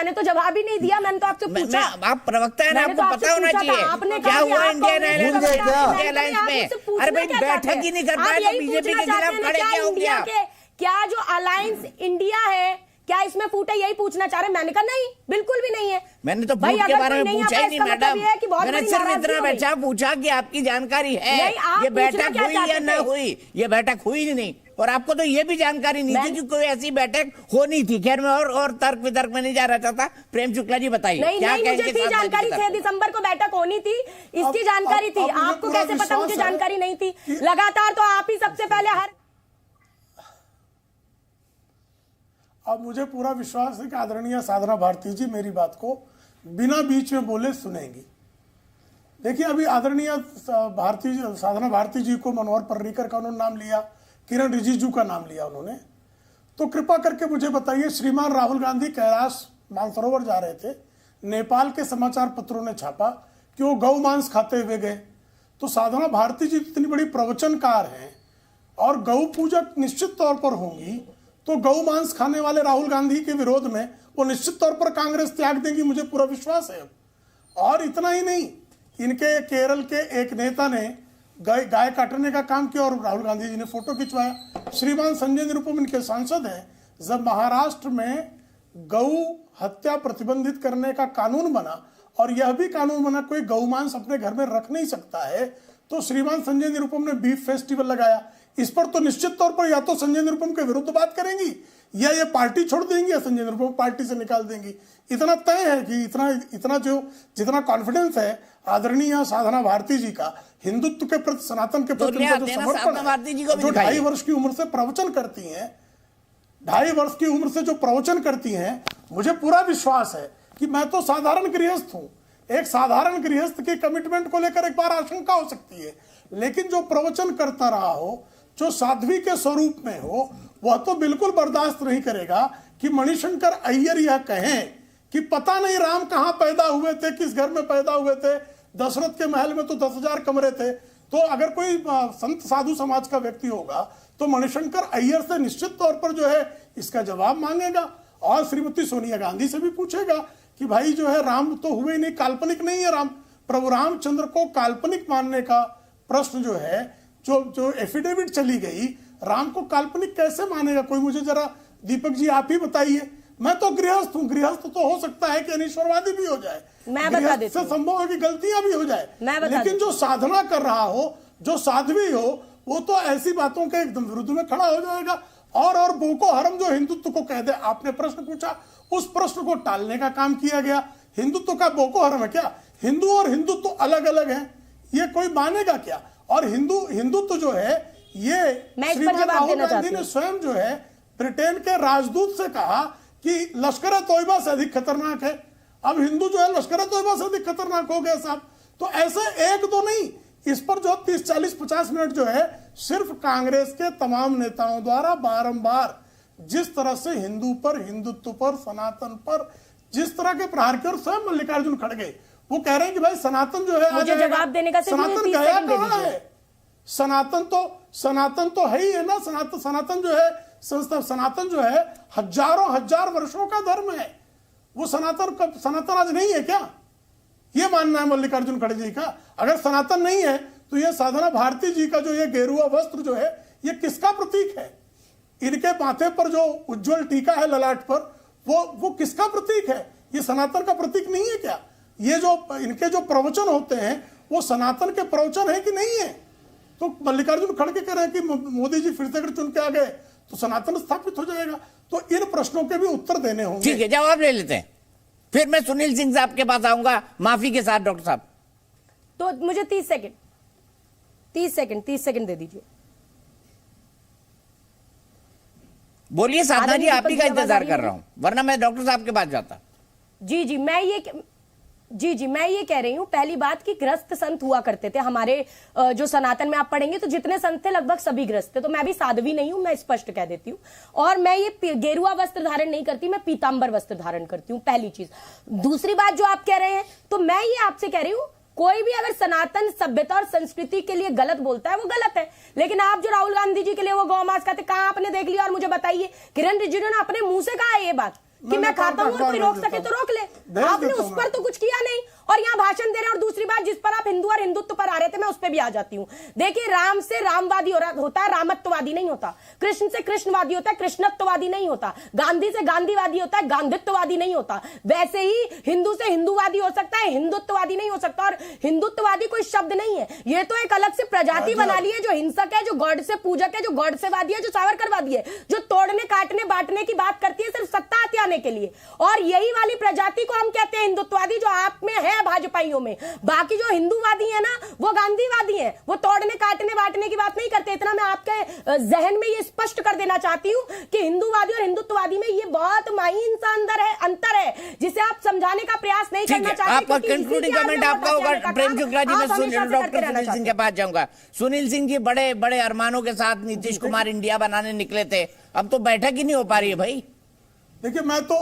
मैंने तो जवाब ही नहीं दिया, मैंने तो आपसे पूछा। आप प्रवक्ता है ना, आपको पता होना चाहिए क्या हुआ इंडियन एयरलाइंस में। अरे भाई बैठक ही नहीं कर पाए तो बीजेपी के खिलाफ खड़े क्या हो गया? क्या जो अलायंस इंडिया है क्या इसमें फूट है, यही पूछना चाह रहे? मैंने कहा नहीं, बिल्कुल भी नहीं है। मैंने तो फूट के बारे में पूछा ही नहीं मैडम, मैंने सिर्फ इतना बच्चा पूछा कि आपकी जानकारी है ये बैठक हुई या ना हुई। ये बैठक हुई ही नहीं, और आपको तो ये भी जानकारी नहीं थी कि कोई ऐसी बैठक होनी थी। खैर मैं और तर्क वितर्क में नहीं जा रहा था। प्रेम शुक्ला जी बताइए क्या कहेंगे? मुझे थी जानकारी, 6 दिसंबर को बैठक होनी थी, इसकी जानकारी थी। आपको कैसे पता मुझे जानकारी नहीं थी? लगातार तो आप ही सबसे पहले अब मुझे पूरा विश्वास है कि आदरणीय साधना भारती जी मेरी बात को बिना बीच में बोले सुनेंगी। देखिए, अभी आदरणीय साधना भारती जी को मनोहर पर्रिकर का उन्होंने नाम लिया, किरण रिजिजू का नाम लिया उन्होंने, तो कृपा करके मुझे बताइए, श्रीमान राहुल गांधी कैलाश मानसरोवर जा रहे थे, नेपाल के समाचार पत्रों ने छापा कि वो गौ मांस खाते हुए गए। तो साधना भारती जी इतनी बड़ी प्रवचनकार हैं और गौ पूजक निश्चित तौर पर होंगी, तो गौ मांस खाने वाले राहुल गांधी के विरोध में वो निश्चित तौर पर कांग्रेस त्याग देंगी, मुझे पूरा विश्वास है। और इतना ही नहीं, इनके केरल के एक नेता ने गाय काटने का काम किया और राहुल गांधी जी ने फोटो खिंचवाया। श्रीमान संजय निरुपम इनके सांसद हैं। जब महाराष्ट्र में गौ हत्या प्रतिबंधित करने का कानून बना और यह भी कानून बना कोई गौ मांस अपने घर में रख नहीं सकता है, तो श्रीमान संजय निरुपम ने बीफ फेस्टिवल लगाया। इस पर तो निश्चित तौर पर या तो संजय निरुपम के विरुद्ध बात करेंगी या ये पार्टी छोड़ देंगी या संजय निरुपम पार्टी से निकाल देंगी। इतना तय है कि इतना जितना कॉन्फिडेंस है आदरणीय साधना भारती जी का हिंदुत्व के प्रति, सनातन के प्रति जो समर्पण है, जो 2.5 वर्ष की उम्र से प्रवचन करती हैं, 2.5 वर्ष की उम्र से जो प्रवचन करती हैं, मुझे पूरा विश्वास है कि मैं तो साधारण गृहस्थ हूं। एक साधारण गृहस्थ की कमिटमेंट को लेकर एक बार आशंका हो सकती है, लेकिन जो प्रवचन करता रहा हो, जो साध्वी के स्वरूप में हो, वह तो बिल्कुल बर्दाश्त नहीं करेगा कि मणिशंकर अय्यर यह कहें कि पता नहीं राम कहां पैदा हुए थे, किस घर में पैदा हुए थे। दशरथ के महल में तो 10,000 कमरे थे। तो अगर कोई संत साधु समाज का व्यक्ति होगा तो मणिशंकर अय्यर से निश्चित तौर पर जो है इसका जवाब मांगेगा और श्रीमती सोनिया गांधी से भी पूछेगा कि भाई जो है राम तो हुए नहीं, काल्पनिक नहीं है राम। प्रभु रामचंद्र को काल्पनिक मानने का प्रश्न जो है, जो एफिडेविट चली गई, राम को काल्पनिक कैसे मानेगा कोई? मुझे जरा दीपक जी आप ही बताइए। मैं तो गृहस्थ हूँ, गृहस्थ तो हो सकता है कि अनिश्वरवादी भी हो जाए, मैं बता देती हूं, से संभव है कि गलतियां भी हो जाए, लेकिन जो साधना कर रहा हो, जो साध्वी हो, वो तो ऐसी बातों के एकदम विरुद्ध में खड़ा हो जाएगा। और बोको हरम जो हिंदुत्व को कह दे, आपने प्रश्न पूछा, उस प्रश्न को टालने का काम किया गया। हिंदुत्व का बोको हरम है क्या? हिंदू और हिंदुत्व अलग अलग है, ये कोई मानेगा क्या? और हिंदुत्व जो है, ये श्रीमान राहुल गांधी ने स्वयं जो है ब्रिटेन के राजदूत से कहा कि लश्कर तोयबा से अधिक खतरनाक है। अब हिंदू जो है लश्कर तोयबा से अधिक खतरनाक हो गया साहब। तो ऐसे एक दो नहीं, इस पर जो 30, 40, 50 मिनट जो है सिर्फ कांग्रेस के तमाम नेताओं द्वारा बारंबार जिस तरह से हिंदू पर, हिंदुत्व पर, सनातन पर जिस तरह के प्रहार किए, और स्वयं मल्लिकार्जुन खड़गे वो कह रहे हैं कि भाई सनातन जो है, मुझे जवाब देने का सनातन गया कहां है? सनातन तो है ही है ना। सनातन जो है संस्था, सनातन जो है हजार वर्षों का धर्म है। वो सनातन आज नहीं है क्या? ये मानना है मल्लिकार्जुन खड़गे का? अगर सनातन नहीं है तो ये साधना भारती जी का जो ये गेरुआ वस्त्र जो है, ये किसका प्रतीक है? इनके माथे पर जो उज्जवल टीका है ललाट पर, वो किसका प्रतीक है? ये सनातन का प्रतीक नहीं है क्या? ये जो इनके जो प्रवचन होते हैं वो सनातन के प्रवचन है कि नहीं है? तो मल्लिकार्जुन खड़गे कह रहे हैं कि मोदी जी फिर से अगर चुन के आ गए तो सनातन स्थापित हो जाएगा। तो इन प्रश्नों के भी उत्तर देने होंगे। ठीक है, जवाब ले लेते हैं। फिर मैं सुनील सिंह साहब के पास आऊंगा माफी के साथ। डॉक्टर साहब, तो मुझे 30 सेकंड दे दीजिए। बोलिए साधना जी, आप ही का इंतजार कर रहा हूं, वरना मैं डॉक्टर साहब के पास जाता। जी, मैं ये कह रही हूं, पहली बात कि ग्रस्त संत हुआ करते थे हमारे, जो सनातन में आप पढ़ेंगे तो जितने संत थे लगभग सभी ग्रस्त थे। तो मैं भी साध्वी नहीं हूं, मैं स्पष्ट कह देती हूं। और मैं ये गेरुआ वस्त्र धारण नहीं करती, मैं पीतांबर वस्त्र धारण करती हूं, पहली चीज। दूसरी बात जो आप कह रहे हैं, तो मैं ये आपसे कह रही हूं, कोई भी अगर सनातन सभ्यता और संस्कृति के लिए गलत बोलता है वो गलत है। लेकिन आप जो राहुल गांधी जी के लिए वो गौ मांस खाते, कहां आपने देख लिया? और मुझे बताइए, किरण रिजिजू ने अपने मुंह से कहा है ये बात। कि मैं खाता हूं और कोई रोक सके तो रोक ले। आपने उस पर तो कुछ किया नहीं, और यहाँ भाषण दे रहे हैं। और दूसरी बात जिस पर आप हिंदू और हिंदुत्व पर आ रहे थे, मैं उस पर भी आ जाती हूँ। देखिए, राम से रामवादी होता है, रामत्ववादी नहीं होता। कृष्ण से कृष्णवादी होता है, कृष्णत्ववादी नहीं होता। गांधी से गांधीवादी होता है, गांधित्ववादी नहीं होता। वैसे ही हिंदू से हिंदूवादी हो सकता है, हिंदुत्ववादी नहीं हो सकता। और हिंदुत्ववादी कोई शब्द नहीं है, ये तो एक अलग से प्रजाति बना ली है, जो हिंसक है, जो गॉड से पूजक है, जो गॉड से वादी है, जो सावरकरवादी है, जो तोड़ने काटने बांटने की बात करती है सिर्फ सत्ता हथियाने के लिए। और यही वाली प्रजाति को हम कहते हैं हिंदुत्ववादी, जो आप में है भाजपाइयों में। बाकी जो हिंदूवादी है ना, वो गांधीवादी है, वो तोड़ने काटने बांटने की बात नहीं करते। इतना मैं आपके जहन में ये स्पष्ट कर देना चाहती हूं कि हिंदूवादी और हिंदुत्ववादी में ये बहुत माहीन सा अंतर है, जिसे आप समझाने का प्रयास नहीं करना चाहते। आपका कंक्लूडिंग कमेंट आपका होगा प्रेम शुक्ला जी। मैं डॉक्टर सुनील सिंह के पास जाऊंगा। सुनील सिंह जी, बड़े बड़े अरमानों के साथ नीतीश कुमार इंडिया बनाने निकले थे, अब तो बैठक ही नहीं हो पा रही है भाई। देखिए, मैं तो